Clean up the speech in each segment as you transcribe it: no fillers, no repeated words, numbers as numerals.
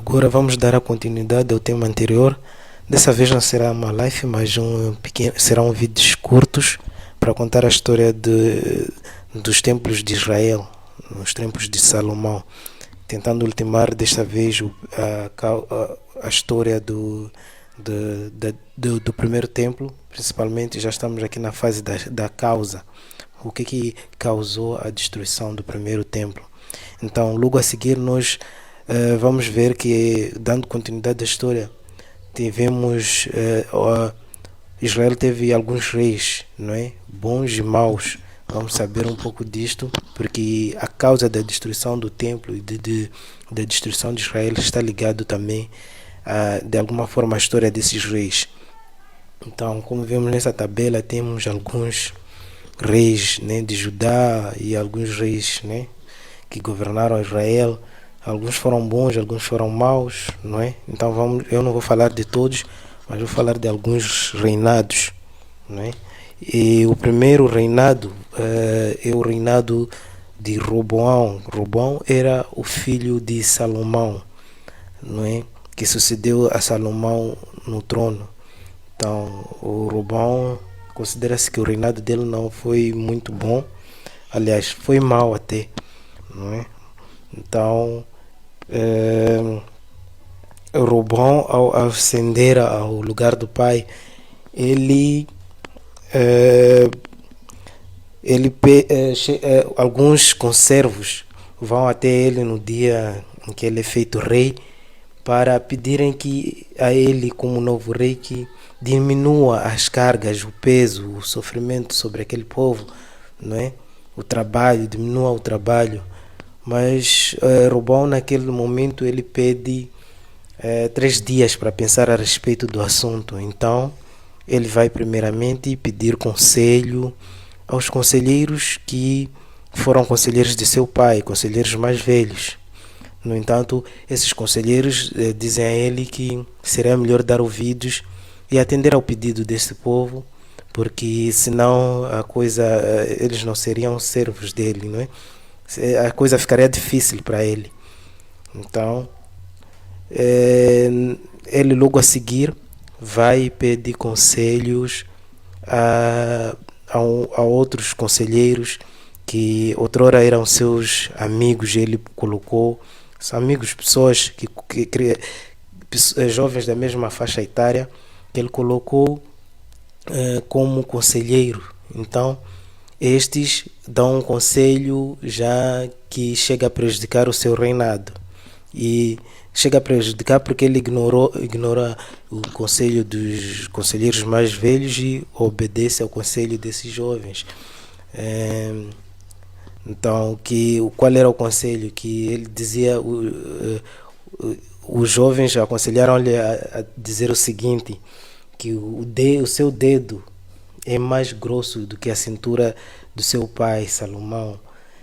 Agora vamos dar a continuidade ao tema anterior. Dessa vez não será uma live, mas serão vídeos curtos para contar a história dos templos de Israel, nos templos de Salomão, tentando ultimar desta vez a história do primeiro templo. Principalmente já estamos aqui na fase da causa. O que causou a destruição do primeiro templo? Então, logo a seguir, nós vamos ver que, dando continuidade à história, Israel teve alguns reis, não é? Bons e maus. Vamos saber um pouco disto, porque a causa da destruição do templo e da destruição de Israel está ligado também, de alguma forma, à história desses reis. Então, como vemos nessa tabela, temos alguns reis, né, de Judá e alguns reis, né, que governaram Israel. Alguns foram bons, alguns foram maus, não é? Então eu não vou falar de todos, mas vou falar de alguns reinados, não é? E o primeiro reinado é o reinado de Roboão. Roboão era o filho de Salomão, não é? Que sucedeu a Salomão no trono. Então, o Roboão, considera-se que o reinado dele não foi muito bom, aliás, foi mau até, não é? Então, Roboão, ao ascender ao lugar do pai, alguns conservos vão até ele no dia em que ele é feito rei, para pedirem a ele, como novo rei, que diminua as cargas, o peso, o sofrimento sobre aquele povo, não é? O trabalho, diminua o trabalho. Mas Roboão, naquele momento, ele pede 3 dias para pensar a respeito do assunto. Então, ele vai primeiramente pedir conselho aos conselheiros que foram conselheiros de seu pai, conselheiros mais velhos. No entanto, esses conselheiros dizem a ele que seria melhor dar ouvidos e atender ao pedido desse povo, porque senão eles não seriam servos dele, não é? A coisa ficaria difícil para ele. Então, ele logo a seguir vai pedir conselhos a outros conselheiros que outrora eram seus amigos. Ele colocou, são amigos, pessoas jovens da mesma faixa etária, que ele colocou como conselheiro. Então, estes dão um conselho já que chega a prejudicar o seu reinado. E chega a prejudicar porque ele ignora o conselho dos conselheiros mais velhos e obedece ao conselho desses jovens. Então, qual era o conselho? Que ele dizia, os jovens aconselharam-lhe a dizer o seguinte, que o seu dedo é mais grosso do que a cintura do seu pai, Salomão,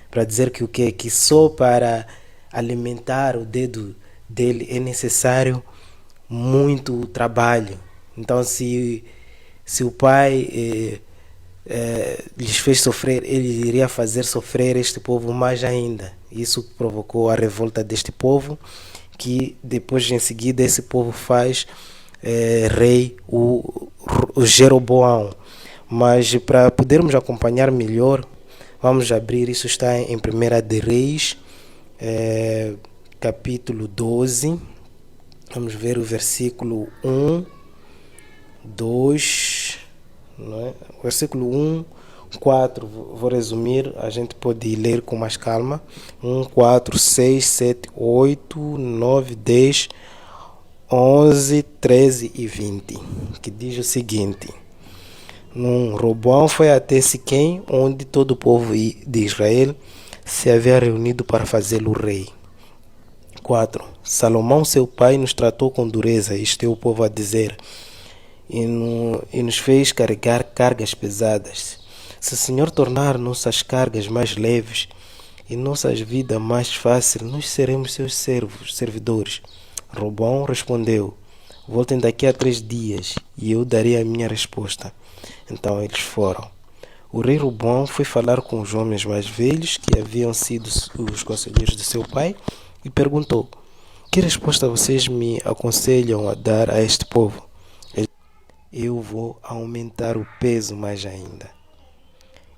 para dizer que que só para alimentar o dedo dele é necessário muito trabalho. Então, se o pai lhes fez sofrer, ele iria fazer sofrer este povo mais ainda. Isso provocou a revolta deste povo, que depois, em seguida, esse povo faz rei, o Jeroboão. Mas para podermos acompanhar melhor, vamos abrir, isso está em 1 de Reis, capítulo 12. Vamos ver o versículo 1, 2, não é? Versículo 1, 4, vou resumir, a gente pode ler com mais calma. 1, 4, 6, 7, 8, 9, 10, 11, 13 e 20, que diz o seguinte: Roboão foi até Siquém, onde todo o povo de Israel se havia reunido para fazê-lo rei. 4. Salomão, seu pai, nos tratou com dureza, isto é o povo a dizer, e nos fez carregar cargas pesadas. Se o Senhor tornar nossas cargas mais leves e nossas vidas mais fáceis, nós seremos seus servidores. Roboão respondeu: voltem daqui a 3 dias e eu darei a minha resposta. Então eles foram. O rei Roboão foi falar com os homens mais velhos, que haviam sido os conselheiros de seu pai, e perguntou: Que resposta vocês me aconselham a dar a este povo? Eu vou aumentar o peso mais ainda.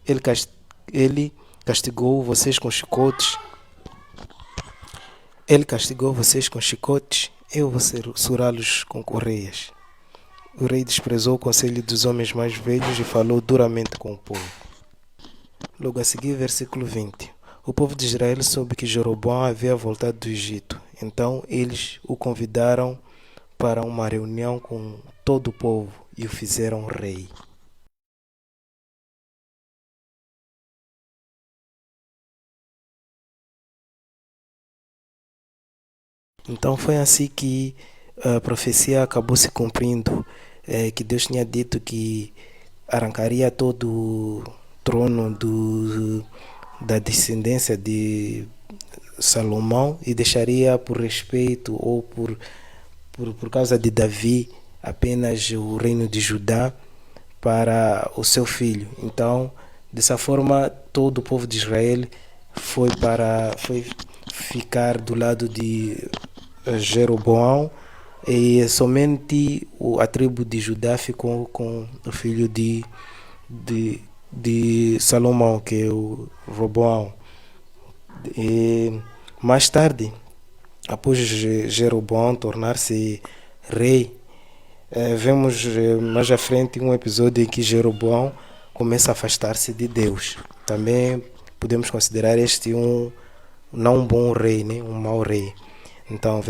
Ele, ele castigou vocês com chicotes. Ele castigou vocês com chicotes. Eu vou surá-los com correias. O rei desprezou o conselho dos homens mais velhos e falou duramente com o povo. Logo a seguir, versículo 20. O povo de Israel soube que Jeroboão havia voltado do Egito. Então eles o convidaram para uma reunião com todo o povo e o fizeram rei. Então foi assim que a profecia acabou se cumprindo, que Deus tinha dito que arrancaria todo o trono da descendência de Salomão e deixaria por respeito ou por causa de Davi apenas o reino de Judá para o seu filho. Então, dessa forma, todo o povo de Israel foi ficar do lado de Jeroboão e somente a tribo de Judá ficou com o filho de, de Salomão, que é o Roboão. E mais tarde, após Jeroboão tornar-se rei, vemos mais à frente um episódio em que Jeroboão começa a afastar-se de Deus. Também podemos considerar este não um bom rei, né? Um mau rei. Então,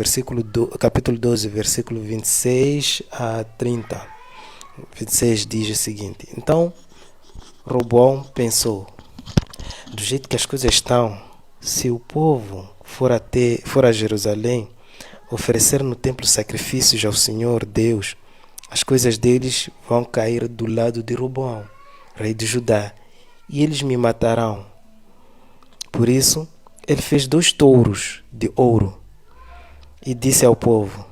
capítulo 12, versículo 26 a 30. 26 diz o seguinte: Então, Roboão pensou, do jeito que as coisas estão, se o povo for a Jerusalém, oferecer no templo sacrifícios ao Senhor Deus, as coisas deles vão cair do lado de Roboão, rei de Judá, e eles me matarão. Por isso, ele fez 2 touros de ouro e disse ao povo: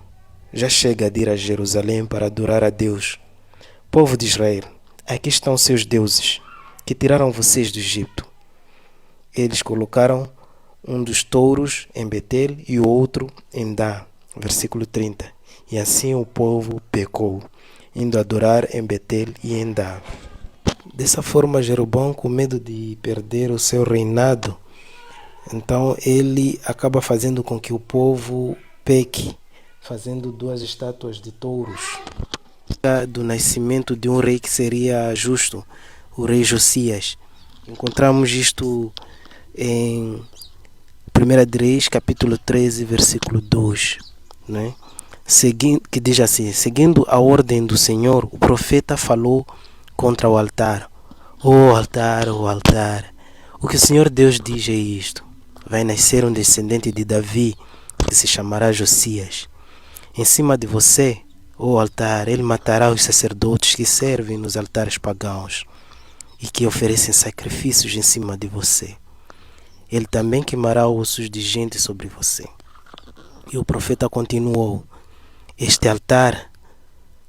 Já chega de ir a Jerusalém para adorar a Deus. Povo de Israel, aqui estão seus deuses, que tiraram vocês do Egito. Eles colocaram um dos touros em Betel e o outro em Dan. Versículo 30. E assim o povo pecou, indo adorar em Betel e em Dan. Dessa forma, Jeroboão, com medo de perder o seu reinado, então ele acaba fazendo com que o povo peque, fazendo 2 estátuas de touros, do nascimento de um rei que seria justo, o rei Josias. Encontramos isto em 1 Reis, capítulo 13, versículo 2, né? Que diz assim: Seguindo a ordem do Senhor, o profeta falou contra o altar. Ó altar, ó altar, o que o Senhor Deus diz é isto: vai nascer um descendente de Davi, que se chamará Josias. Em cima de você, ó altar, ele matará os sacerdotes que servem nos altares pagãos e que oferecem sacrifícios em cima de você. Ele também queimará ossos de gente sobre você. E o profeta continuou: Este altar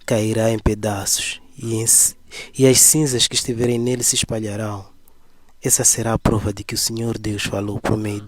cairá em pedaços e as cinzas que estiverem nele se espalharão. Essa será a prova de que o Senhor Deus falou por meio